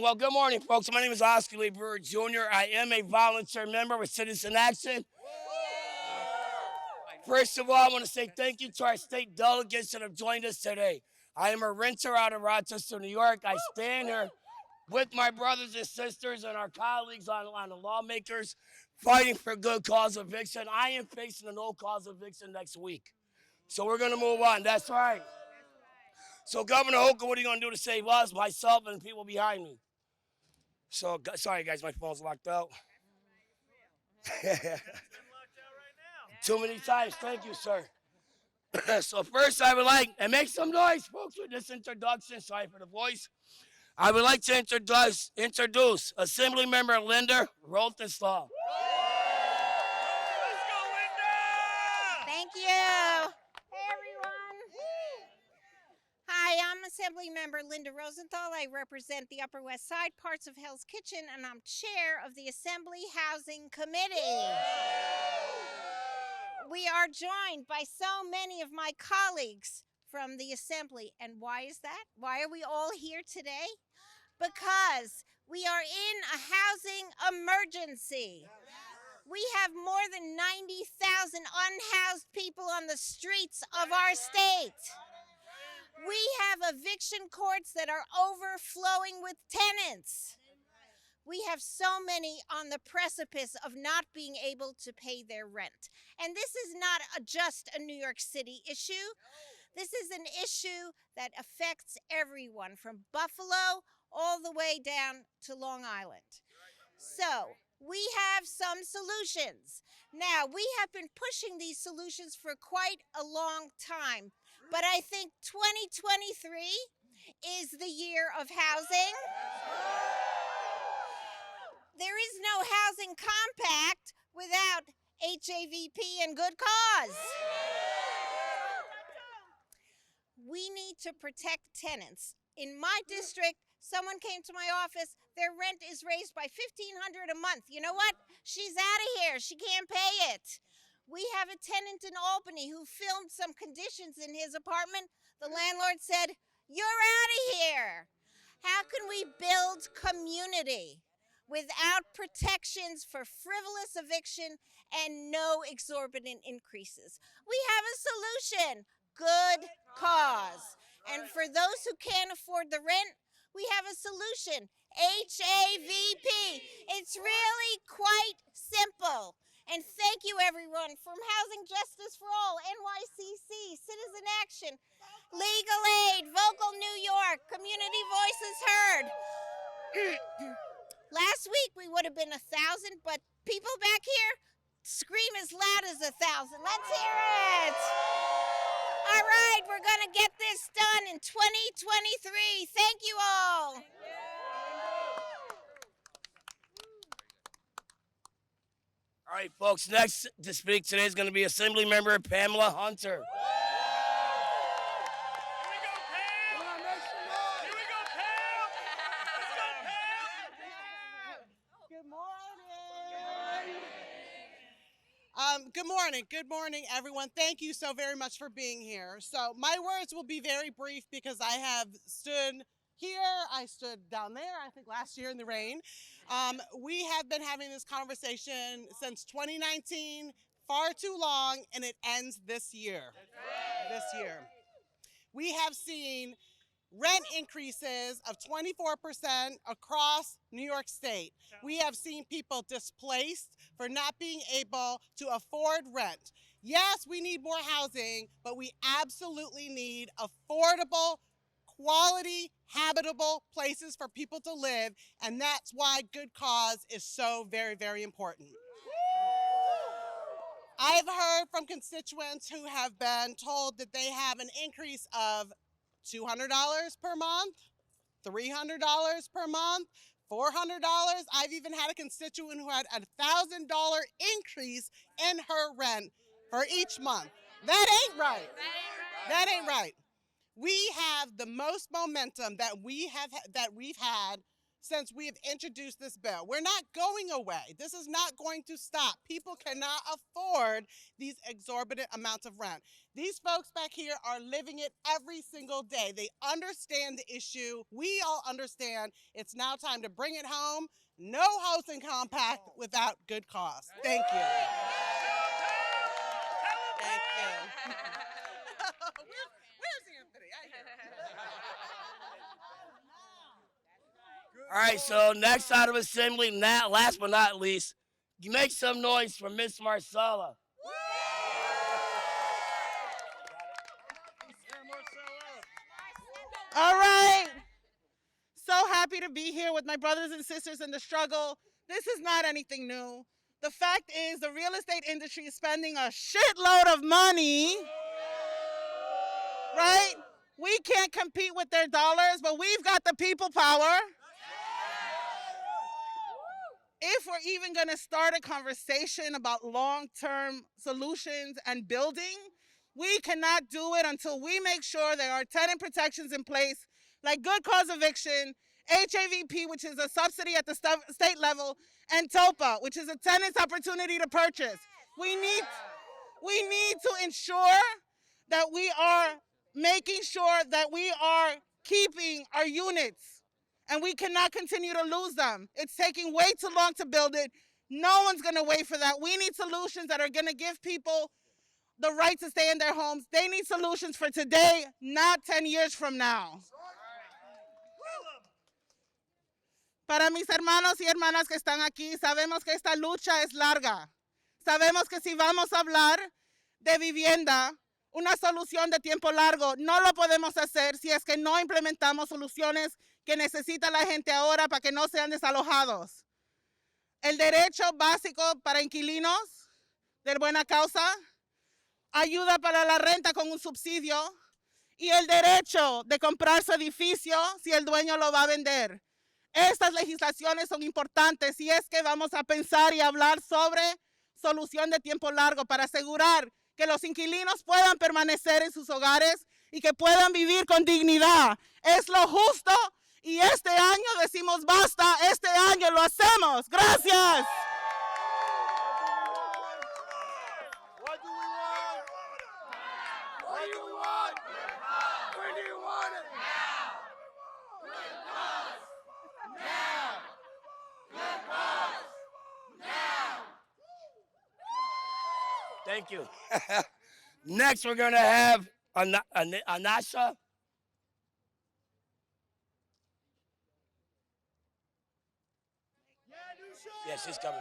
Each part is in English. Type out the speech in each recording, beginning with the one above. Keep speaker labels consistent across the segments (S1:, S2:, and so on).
S1: Well, good morning, folks. My name is Oscar Lee Brewer Jr. I am a volunteer member with Citizen Action. First of all, I want to say thank you to our state delegates that have joined us today. I am a renter out of Rochester, New York. I stand here with my brothers and sisters and our colleagues on the lawmakers fighting for good cause eviction. I am facing a no cause eviction next week. So we're going to move on. That's right. So, Governor Hochul, what are you going to do to save us, myself, and the people behind me? So, sorry, guys, my phone's locked out. Too many times. Thank you, sir. So, first, I would like, and make some noise, folks, with this introduction. Sorry for the voice. I would like to introduce Assembly Member Linda Rotenstahl.
S2: Thank you. Hey, everyone. Hi, I'm Assemblymember Linda Rosenthal. I represent the Upper West Side parts of Hell's Kitchen, and I'm chair of the Assembly Housing Committee. We are joined by so many of my colleagues from the Assembly. And why is that? Why are we all here today? Because we are in a housing emergency. We have more than 90,000 unhoused people on the streets of our state. We have eviction courts that are overflowing with tenants. We have so many on the precipice of not being able to pay their rent. And this is not just a New York City issue. This is an issue that affects everyone from Buffalo all the way down to Long Island. So we have some solutions. Now, we have been pushing these solutions for quite a long time, but I think 2023 is the year of housing. There is no housing compact without HAVP and good cause. We need to protect tenants. In my district, someone came to my office, their rent is raised by $1,500 a month. You know what? She's out of here. She can't pay it. We have a tenant in Albany who filmed some conditions in his apartment. The landlord said, "You're out of here." How can we build community without protections for frivolous eviction and no exorbitant increases? We have a solution: good cause. And for those who can't afford the rent, we have a solution: HAVP. It's really quite simple. And thank you, everyone, from Housing Justice for All, NYCC, Citizen Action, Legal Aid, Vocal New York, Community Voices Heard. Last week we would have been 1,000, but people back here scream as loud as 1,000. Let's hear it. All right, we're going to get this done in 2023. Thank you all.
S1: All right, folks, next to speak today is going to be Assembly Member Pamela Hunter.
S3: Good morning, everyone. Thank you so very much for being here. So my words will be very brief because I have stood here, I stood down there, I think last year in the rain. We have been having this conversation since 2019, far too long, and it ends this year. We have seen rent increases of 24% across New York State. We have seen people displaced for not being able to afford rent. Yes, we need more housing, but we absolutely need affordable, quality, habitable places for people to live, and that's why good cause is so very, very important. I've heard from constituents who have been told that they have an increase of $200 per month, $300 per month, $400. I've even had a constituent who had a $1,000 increase in her rent for each month. That ain't right. That ain't right. We have the most momentum that we've had since we have introduced this bill. We're not going away. This is not going to stop. People cannot afford these exorbitant amounts of rent. These folks back here are living it every single day. They understand the issue. We all understand. It's now time to bring it home. No housing compact without good cause. Thank you. Thank you. Where's Anthony? I hear him.
S1: All right, so next out of assembly, last but not least, you make some noise for Miss Marcella.
S3: All right. So happy to be here with my brothers and sisters in the struggle. This is not anything new. The fact is the real estate industry is spending a shitload of money, right? We can't compete with their dollars, but we've got the people power. If we're even going to start a conversation about long-term solutions and building, we cannot do it until we make sure there are tenant protections in place, like good cause eviction, HAVP, which is a subsidy at the state level, and TOPA, which is a tenant's opportunity to purchase. We need to ensure that we are making sure that we are keeping our units, and we cannot continue to lose them. It's taking way too long to build it. No one's going to wait for that. We need solutions that are going to give people the right to stay in their homes. They need solutions for today, not 10 years from now. Para mis hermanos y hermanas que están aquí, sabemos que esta lucha es larga. Sabemos que si vamos a hablar de vivienda, una solución de tiempo largo, no lo podemos hacer si es que no implementamos soluciones que necesita la gente ahora para que no sean desalojados. El derecho básico para inquilinos de buena causa, ayuda para la renta con un subsidio y el derecho de comprar su edificio si el dueño lo va a vender. Estas legislaciones son importantes si es que vamos a pensar y hablar sobre solución de tiempo largo para asegurar que los inquilinos puedan permanecer en sus hogares y que puedan vivir con dignidad. Es lo justo y este año decimos basta, este año lo hacemos. Gracias.
S1: What do we want? What do we want? When do you want it? Now. Good cause. Now. Good cause. Now. Thank you. Next, we're going to have Anasha. Yes, she's coming.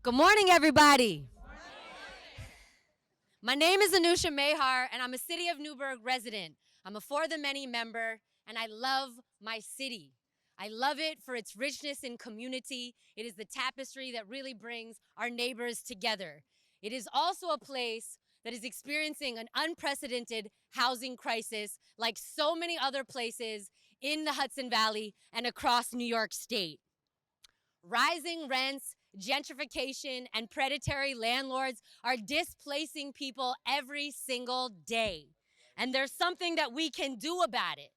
S4: Good morning, everybody. My name is Anusha Mehar, and I'm a City of Newburgh resident. I'm a For the Many member, and I love my city. I love it for its richness in community. It is the tapestry that really brings our neighbors together. It is also a place that is experiencing an unprecedented housing crisis like so many other places in the Hudson Valley and across New York State. Rising rents, gentrification, and predatory landlords are displacing people every single day. And there's something that we can do about it.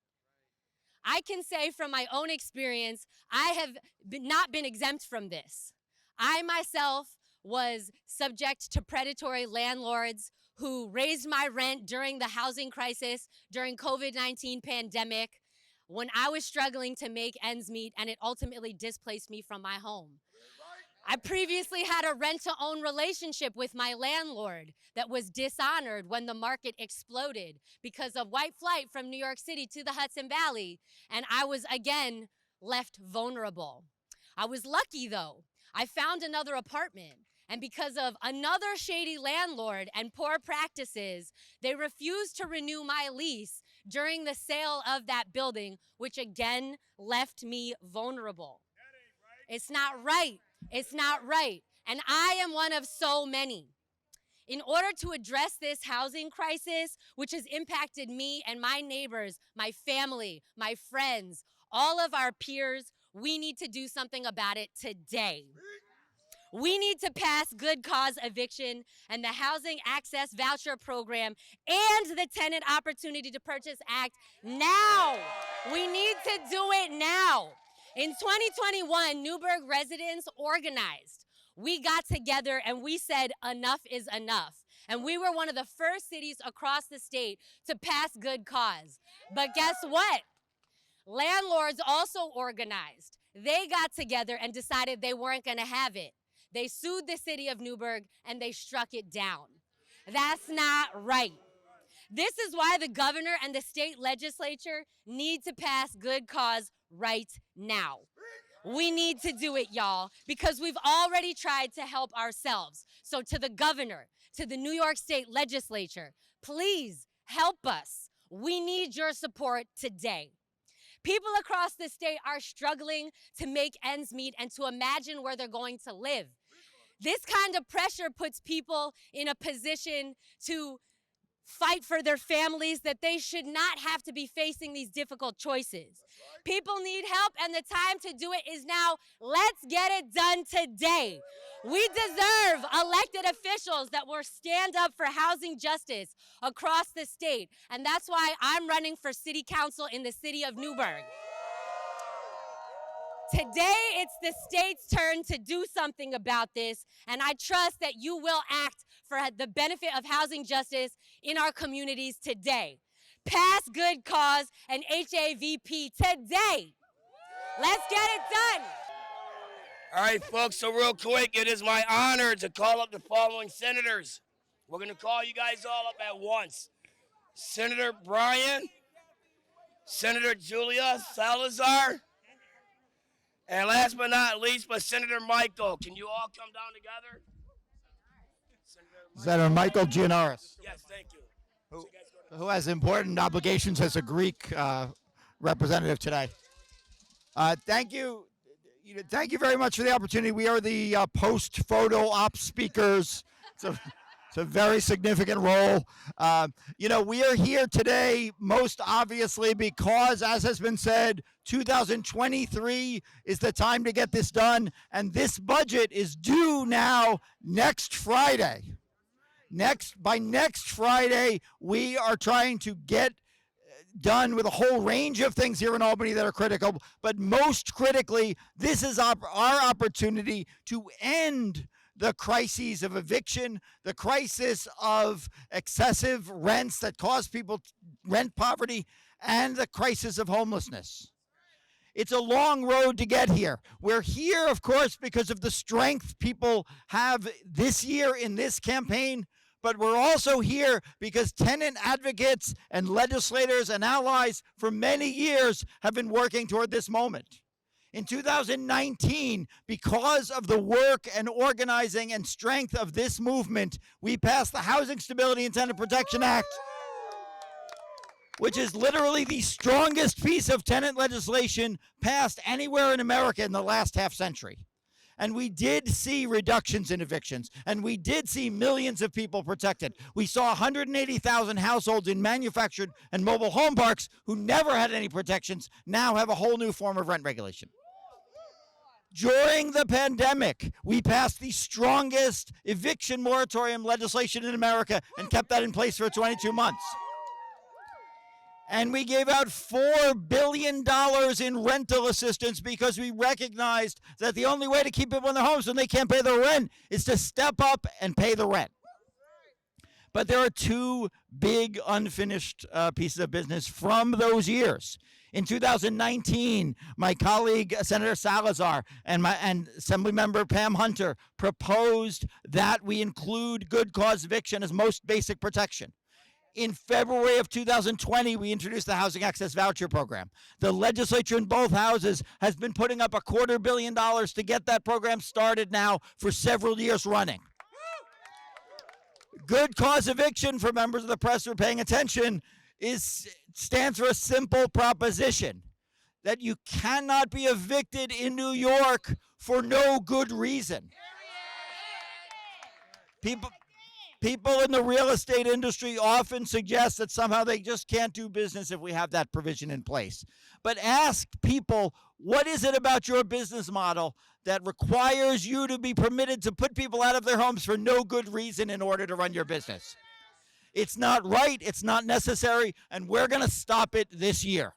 S4: I can say from my own experience, I have not been exempt from this. I myself was subject to predatory landlords who raised my rent during the housing crisis, during COVID-19 pandemic, when I was struggling to make ends meet, and it ultimately displaced me from my home. I previously had a rent-to-own relationship with my landlord that was dishonored when the market exploded because of white flight from New York City to the Hudson Valley, and I was again left vulnerable. I was lucky though. I found another apartment, and because of another shady landlord and poor practices, they refused to renew my lease during the sale of that building, which again left me vulnerable. It's not right. It's not right. And I am one of so many. In order to address this housing crisis, which has impacted me and my neighbors, my family, my friends, all of our peers, we need to do something about it today. We need to pass good cause eviction and the Housing Access Voucher Program and the Tenant Opportunity to Purchase Act now. We need to do it now. In 2021, Newburgh residents organized. We got together and we said enough is enough. And we were one of the first cities across the state to pass good cause. But guess what? Landlords also organized. They got together and decided they weren't going to have it. They sued the city of Newburgh and they struck it down. That's not right. This is why the governor and the state legislature need to pass good cause right now. We need to do it, y'all, because we've already tried to help ourselves. So to the governor, to the New York State legislature, please help us. We need your support today. People across the state are struggling to make ends meet and to imagine where they're going to live. This kind of pressure puts people in a position to fight for their families that they should not have to be facing these difficult choices. People need help and the time to do it is now. Let's get it done today. We deserve elected officials that will stand up for housing justice across the state. And that's why I'm running for city council in the city of Newburgh. Today, it's the state's turn to do something about this, and I trust that you will act for the benefit of housing justice in our communities today. Pass good cause and HAVP today. Let's get it done.
S1: All right, folks, so real quick, it is my honor to call up the following senators. We're going to call you guys all up at once. Senator Brian, Senator Julia Salazar, and last but not least, Senator Michael. Can you all come down together?
S5: Senator Michael Gianaris,
S1: Yes, thank you.
S5: who has important obligations as a Greek representative today. Thank you. Thank you very much for the opportunity. We are the post-photo op speakers. It's a very significant role. We are here today most obviously because, as has been said, 2023 is the time to get this done, and this budget is due now next Friday. By next Friday, we are trying to get done with a whole range of things here in Albany that are critical, but most critically, this is our opportunity to end the crises of eviction, the crisis of excessive rents that cause people rent poverty, and the crisis of homelessness. It's a long road to get here. We're here, of course, because of the strength people have this year in this campaign, but we're also here because tenant advocates and legislators and allies for many years have been working toward this moment. In 2019, because of the work and organizing and strength of this movement, we passed the Housing Stability and Tenant Protection Act, which is literally the strongest piece of tenant legislation passed anywhere in America in the last half century. And we did see reductions in evictions, and we did see millions of people protected. We saw 180,000 households in manufactured and mobile home parks who never had any protections now have a whole new form of rent regulation. During the pandemic, we passed the strongest eviction moratorium legislation in America and kept that in place for 22 months. And we gave out $4 billion in rental assistance because we recognized that the only way to keep people in their homes when they can't pay their rent is to step up and pay the rent. But there are two big unfinished pieces of business from those years. In 2019, my colleague Senator Salazar and Assemblymember Pam Hunter proposed that we include good cause eviction as most basic protection. In February of 2020, we introduced the Housing Access Voucher Program. The legislature in both houses has been putting up $250 million to get that program started now for several years running. Good cause eviction, for members of the press who are paying attention, stands for a simple proposition that you cannot be evicted in New York for no good reason. People in the real estate industry often suggest that somehow they just can't do business if we have that provision in place. But ask people, what is it about your business model that requires you to be permitted to put people out of their homes for no good reason in order to run your business? It's not right, it's not necessary, and we're going to stop it this year.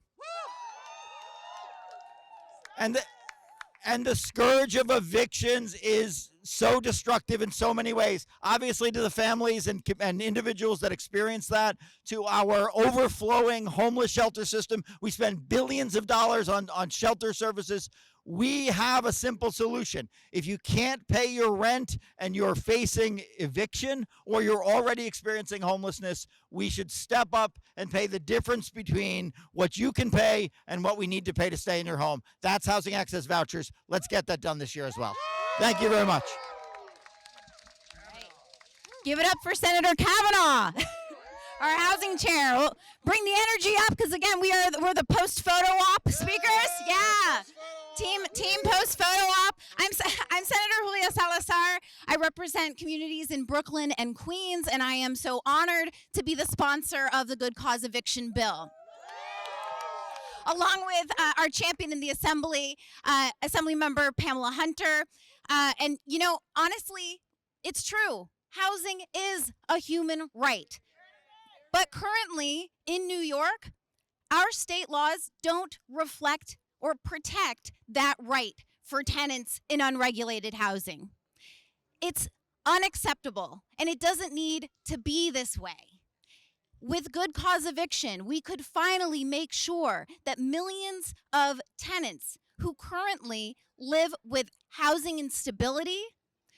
S5: And the scourge of evictions is so destructive in so many ways. Obviously, to the families and individuals that experience that, to our overflowing homeless shelter system. We spend billions of dollars on shelter services. We have a simple solution. If you can't pay your rent and you're facing eviction or you're already experiencing homelessness, we should step up and pay the difference between what you can pay and what we need to pay to stay in your home. That's housing access vouchers. Let's get that done this year as well. Thank you very much.
S6: Give it up for Senator Kavanaugh, our housing chair. We'll bring the energy up because again, we're the post photo op speakers. Yeah. Team post photo op. I'm Senator Julia Salazar. I represent communities in Brooklyn and Queens, and I am so honored to be the sponsor of the Good Cause Eviction Bill. Along with our champion in the Assembly, Assembly Member Pamela Hunter. And you know, honestly, it's true. Housing is a human right. But currently in New York, our state laws don't reflect or protect that right for tenants in unregulated housing. It's unacceptable, and it doesn't need to be this way. With Good Cause Eviction, we could finally make sure that millions of tenants who currently live with housing instability,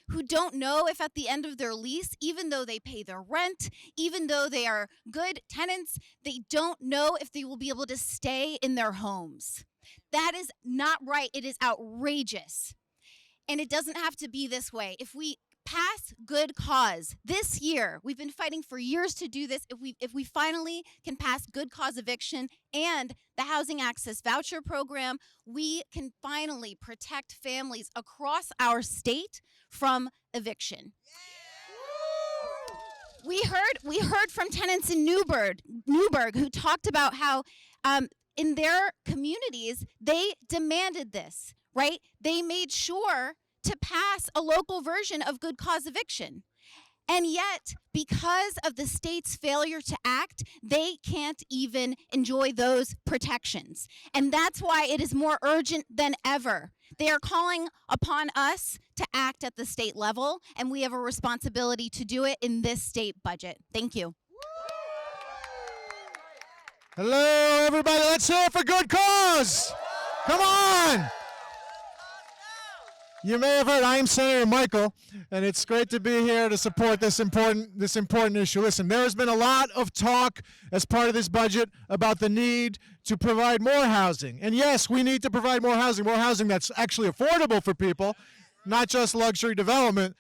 S6: who don't know if at the end of their lease, even though they pay their rent, even though they are good tenants, they don't know if they will be able to stay in their homes. That is not right. It is outrageous. And it doesn't have to be this way. If we pass Good Cause this year, we've been fighting for years to do this. If we finally can pass Good Cause Eviction and the Housing Access Voucher Program, we can finally protect families across our state from eviction. We heard from tenants in Newburgh who talked about how in their communities, they demanded this, right? They made sure to pass a local version of Good Cause Eviction. And yet, because of the state's failure to act, they can't even enjoy those protections. And that's why it is more urgent than ever. They are calling upon us to act at the state level, and we have a responsibility to do it in this state budget. Thank you.
S7: Hello, everybody. Let's hear it for Good Cause. Come on. You may have heard I'm Senator Michael, and it's great to be here to support this important issue. Listen, there has been a lot of talk as part of this budget about the need to provide more housing. And yes, we need to provide more housing that's actually affordable for people, not just luxury development.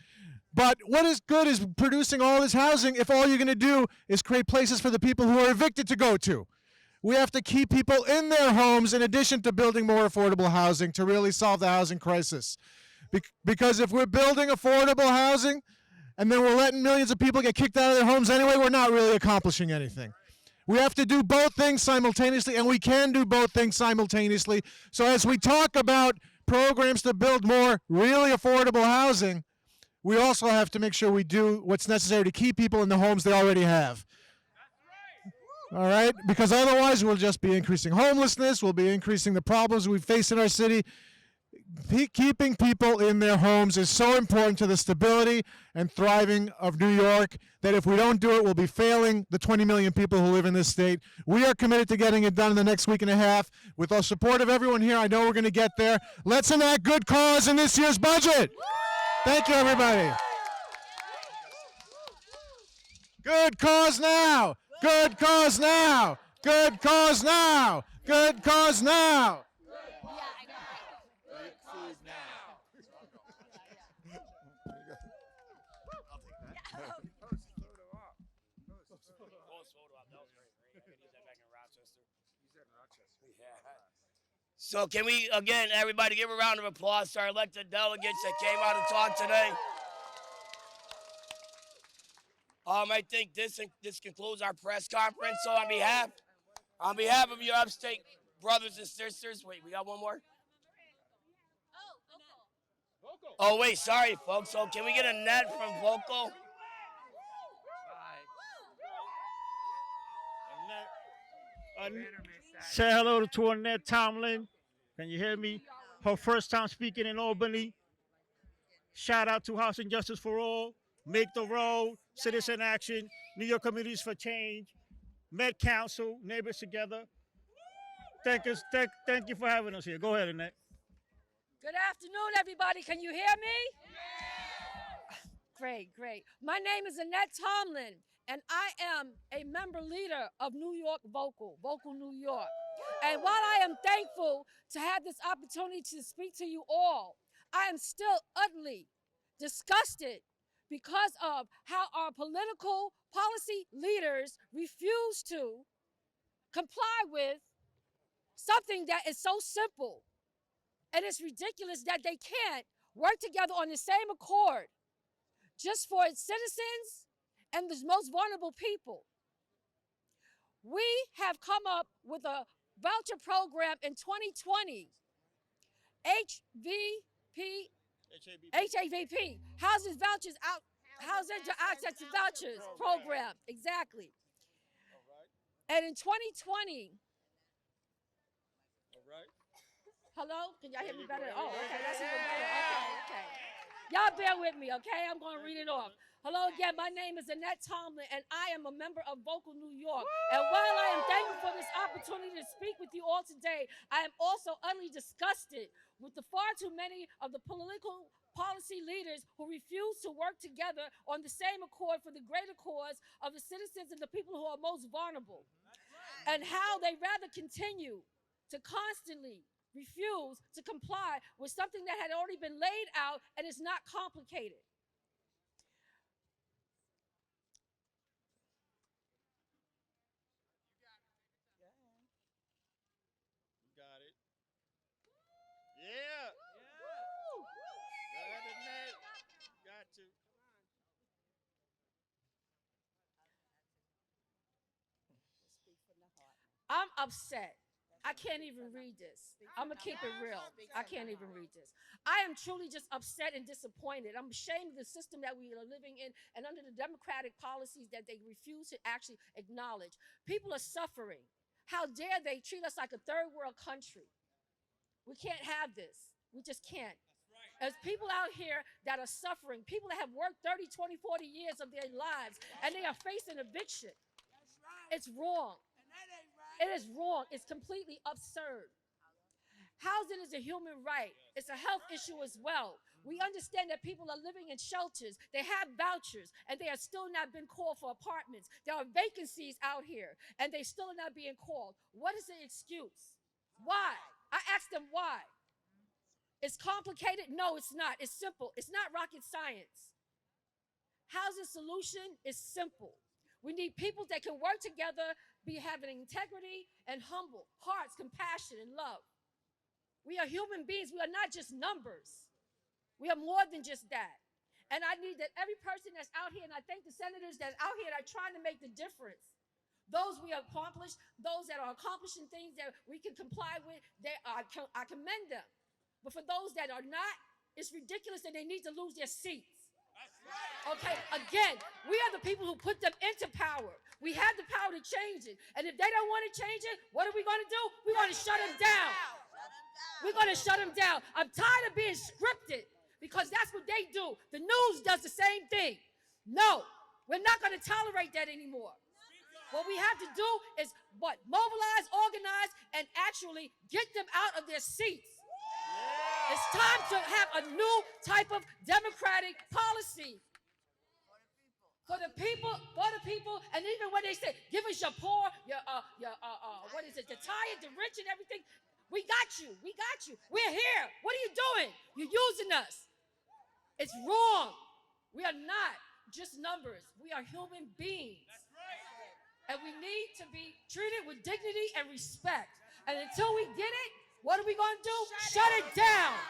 S7: But what is good is producing all this housing if all you're going to do is create places for the people who are evicted to go to. We have to keep people in their homes in addition to building more affordable housing to really solve the housing crisis. Because if we're building affordable housing and then we're letting millions of people get kicked out of their homes anyway, we're not really accomplishing anything. We have to do both things simultaneously, and we can do both things simultaneously. So as we talk about programs to build more really affordable housing, we also have to make sure we do what's necessary to keep people in the homes they already have. All right? Because otherwise we'll just be increasing homelessness, we'll be increasing the problems we face in our city. Keeping people in their homes is so important to the stability and thriving of New York that if we don't do it, we'll be failing the 20 million people who live in this state. We are committed to getting it done in the next week and a half. With the support of everyone here, I know we're going to get there. Let's enact Good Cause in this year's budget. Thank you, everybody. Good cause now. Good cause now. Good cause now. Good cause now.
S1: So can we, again, everybody give a round of applause to our elected delegates that came out and talked today. I think this concludes our press conference. So on behalf of your upstate brothers and sisters, wait, we got one more. Oh wait, sorry folks. So can we get a net from Vocal?
S8: Say hello to Annette Tomlin. Can you hear me? Her first time speaking in Albany. Shout out to House and Justice for All, Make the Road, Citizen Action, New York Communities for Change, Met Council, Neighbors Together. Thank you for having us here. Go ahead, Annette.
S9: Good afternoon, everybody. Can you hear me? Great, great. My name is Annette Tomlin, and I am a member leader of New York Vocal New York. And while I am thankful to have this opportunity to speak to you all, I am still utterly disgusted because of how our political policy leaders refuse to comply with something that is so simple. And it's ridiculous that they can't work together on the same accord just for its citizens and the most vulnerable people. We have come up with a voucher program in 2020, HAVP, Housing Access to Vouchers Program, exactly. And in 2020, hello? Can y'all hear me better? Oh, okay, that's even better. Okay. Y'all bear with me, okay? I'm going to read it off. Hello again, my name is Annette Tomlin, and I am a member of Vocal New York. And while I am thankful for this opportunity to speak with you all today, I am also utterly disgusted with the far too many of the political policy leaders who refuse to work together on the same accord for the greater cause of the citizens and the people who are most vulnerable. And how they rather continue to constantly refuse to comply with something that had already been laid out and is not complicated.
S8: Got it. Yeah. Go ahead, Annette. Got to.
S9: I'm upset. I can't even read this. I'm going to keep it real. I can't even read this. I am truly just upset and disappointed. I'm ashamed of the system that we are living in and under the democratic policies that they refuse to actually acknowledge. People are suffering. How dare they treat us like a third world country? We can't have this. We just can't. There's people out here that are suffering, people that have worked 30, 20, 40 years of their lives, and they are facing eviction. It's wrong. It is wrong. It's completely absurd. Housing is a human right. It's a health issue as well. We understand that people are living in shelters. They have vouchers, and they are still not been called for apartments. There are vacancies out here, and they still are not being called. What is the excuse? Why? I asked them why. It's complicated? No, it's not. It's simple. It's not rocket science. Housing solution is simple. We need people that can work together, be having integrity and humble hearts, compassion, and love. We are human beings. We are not just numbers. We are more than just that. And I need that every person that's out here, and I thank the senators that are out here that are trying to make the difference. Those we accomplished, those that are accomplishing things that we can comply with, I commend them. But for those that are not, it's ridiculous that they need to lose their seats. Okay, again, we are the people who put them into power. We have the power to change it. And if they don't want to change it, what are we going to do? We're going to shut them down. We're going to shut them down. I'm tired of being scripted because that's what they do. The news does the same thing. No, we're not going to tolerate that anymore. What we have to do is mobilize, organize, and actually get them out of their seats. It's time to have a new type of democratic policy. For the people, and even when they say, give us your poor, what is it, the tired, the rich, and everything, we got you. We're here. What are you doing? You're using us. It's wrong. We are not just numbers. We are human beings. And we need to be treated with dignity and respect. And until we get it, what are we going to do? Shut it down.